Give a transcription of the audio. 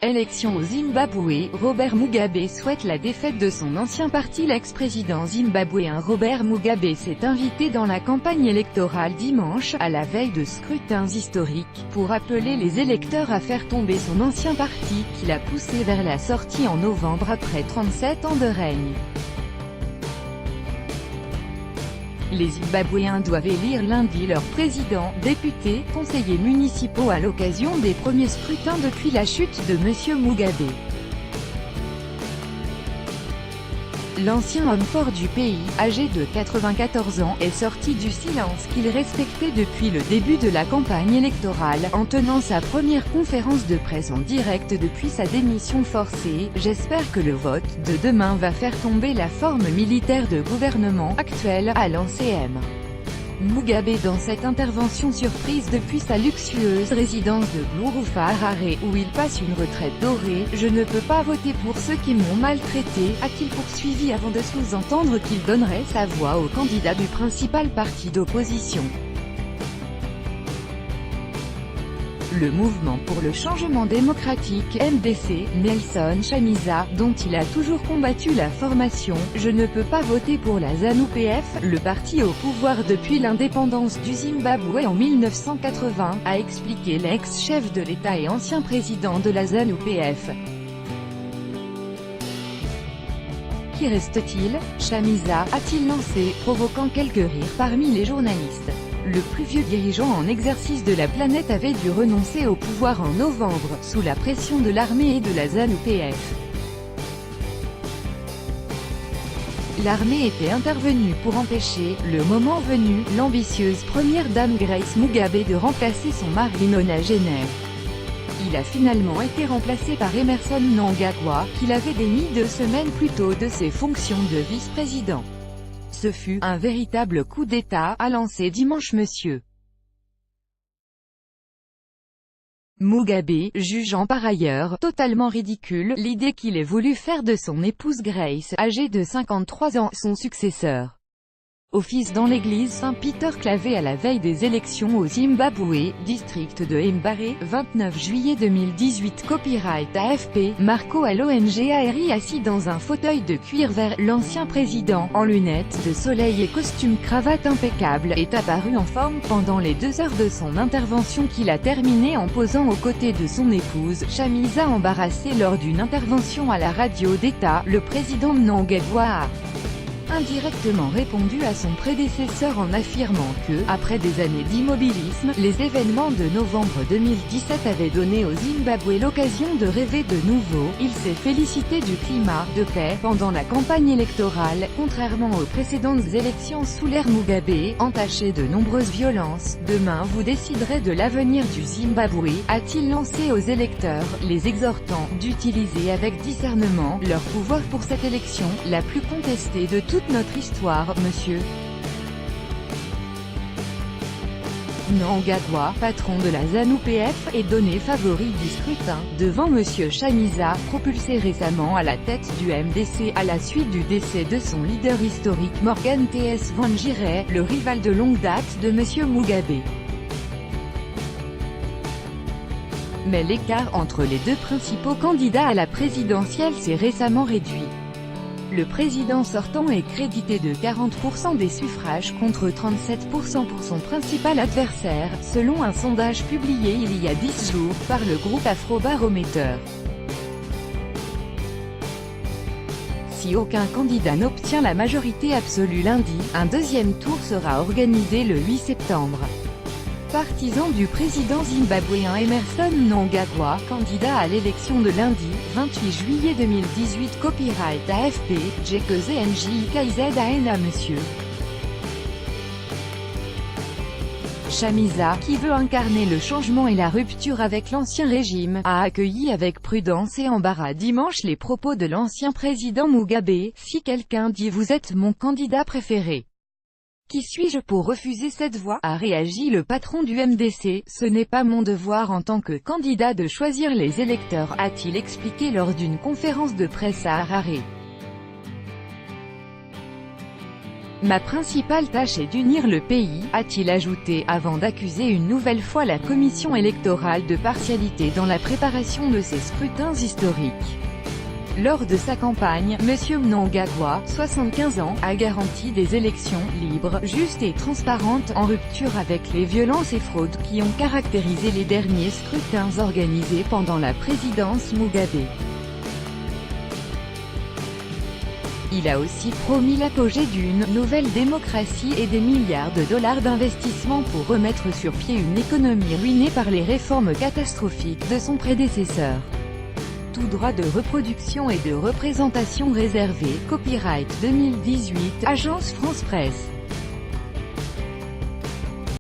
Élection au Zimbabwe, Robert Mugabe souhaite la défaite de son ancien parti. L'ex-président zimbabwéen Robert Mugabe s'est invité dans la campagne électorale dimanche, à la veille de scrutins historiques, pour appeler les électeurs à faire tomber son ancien parti, qui l'a poussé vers la sortie en novembre après 37 ans de règne. Les Zimbabwéens doivent élire lundi leur président, députés, conseillers municipaux à l'occasion des premiers scrutins depuis la chute de M. Mugabe. L'ancien homme fort du pays, âgé de 94 ans, est sorti du silence qu'il respectait depuis le début de la campagne électorale, en tenant sa première conférence de presse en direct depuis sa démission forcée. « J'espère que le vote de demain va faire tomber la forme militaire de gouvernement actuelle », a lancé M. Mugabe dans cette intervention surprise depuis sa luxueuse résidence de Blurufa Harare, où il passe une retraite dorée. « Je ne peux pas voter pour ceux qui m'ont maltraité », a-t-il poursuivi avant de sous-entendre qu'il donnerait sa voix au candidat du principal parti d'opposition. Le mouvement pour le changement démocratique, MDC, Nelson Chamisa, dont il a toujours combattu la formation. « Je ne peux pas voter pour la ZANU-PF, le parti au pouvoir depuis l'indépendance du Zimbabwe en 1980, a expliqué l'ex-chef de l'État et ancien président de la ZANU-PF. Qui reste-t-il ? Chamisa, a-t-il lancé, provoquant quelques rires parmi les journalistes. Le plus vieux dirigeant en exercice de la planète avait dû renoncer au pouvoir en novembre, sous la pression de l'armée et de la ZANU-PF. L'armée était intervenue pour empêcher, le moment venu, l'ambitieuse première dame Grace Mugabe de remplacer son mari nonagénaire. Il a finalement été remplacé par Emmerson Mnangagwa, qui l'avait démis 2 semaines plus tôt de ses fonctions de vice-président. Ce fut un véritable coup d'État, a lancé dimanche M. Mugabe, jugeant par ailleurs totalement ridicule l'idée qu'il ait voulu faire de son épouse Grace, âgée de 53 ans, son successeur. Office dans l'église Saint-Peter clavé à la veille des élections au Zimbabwe, district de Mbare, 29 juillet 2018. Copyright AFP, Marco à l'ONG assis dans un fauteuil de cuir vert. L'ancien président, en lunettes de soleil et costume cravate impeccable, est apparu en forme pendant les 2 heures de son intervention qu'il a terminée en posant aux côtés de son épouse, Chamisa. Embarrassé lors d'une intervention à la radio d'État, le président Mnangagwa a indirectement répondu à son prédécesseur en affirmant que, après des années d'immobilisme, les événements de novembre 2017 avaient donné au Zimbabwe l'occasion de rêver de nouveau. Il s'est félicité du climat de paix pendant la campagne électorale, contrairement aux précédentes élections sous l'ère Mugabe, entachées de nombreuses violences. « Demain vous déciderez de l'avenir du Zimbabwe », a-t-il lancé aux électeurs, les exhortant d'utiliser avec discernement leur pouvoir pour cette élection, la plus contestée de toute notre histoire. Monsieur Mnangagwa, patron de la ZANU-PF, est donné favori du scrutin, devant Monsieur Chamisa, propulsé récemment à la tête du MDC à la suite du décès de son leader historique Morgan Tsvangirai, le rival de longue date de Monsieur Mugabe. Mais l'écart entre les 2 principaux candidats à la présidentielle s'est récemment réduit. Le président sortant est crédité de 40% des suffrages contre 37% pour son principal adversaire, selon un sondage publié il y a 10 jours, par le groupe Afrobaromètre. Si aucun candidat n'obtient la majorité absolue lundi, un deuxième tour sera organisé le 8 septembre. Partisan du président zimbabwéen Emmerson Mnangagwa, candidat à l'élection de lundi, 28 juillet 2018. Copyright AFP, JKZNJIKZANA. Monsieur Chamisa, qui veut incarner le changement et la rupture avec l'ancien régime, a accueilli avec prudence et embarras dimanche les propos de l'ancien président Mugabe. « Si quelqu'un dit « Vous êtes mon candidat préféré », qui suis-je pour refuser cette voie ?» a réagi le patron du MDC. « Ce n'est pas mon devoir en tant que candidat de choisir les électeurs », a-t-il expliqué lors d'une conférence de presse à Harare. Ma principale tâche est d'unir le pays, a-t-il ajouté, avant d'accuser une nouvelle fois la commission électorale de partialité dans la préparation de ces scrutins historiques. Lors de sa campagne, M. Mnangagwa, 75 ans, a garanti des élections libres, justes et transparentes, en rupture avec les violences et fraudes qui ont caractérisé les derniers scrutins organisés pendant la présidence Mugabe. Il a aussi promis l'apogée d'une « nouvelle démocratie » et des milliards de dollars d'investissement pour remettre sur pied une économie ruinée par les réformes catastrophiques de son prédécesseur. Tout droit de reproduction et de représentation réservé, copyright 2018, Agence France Presse.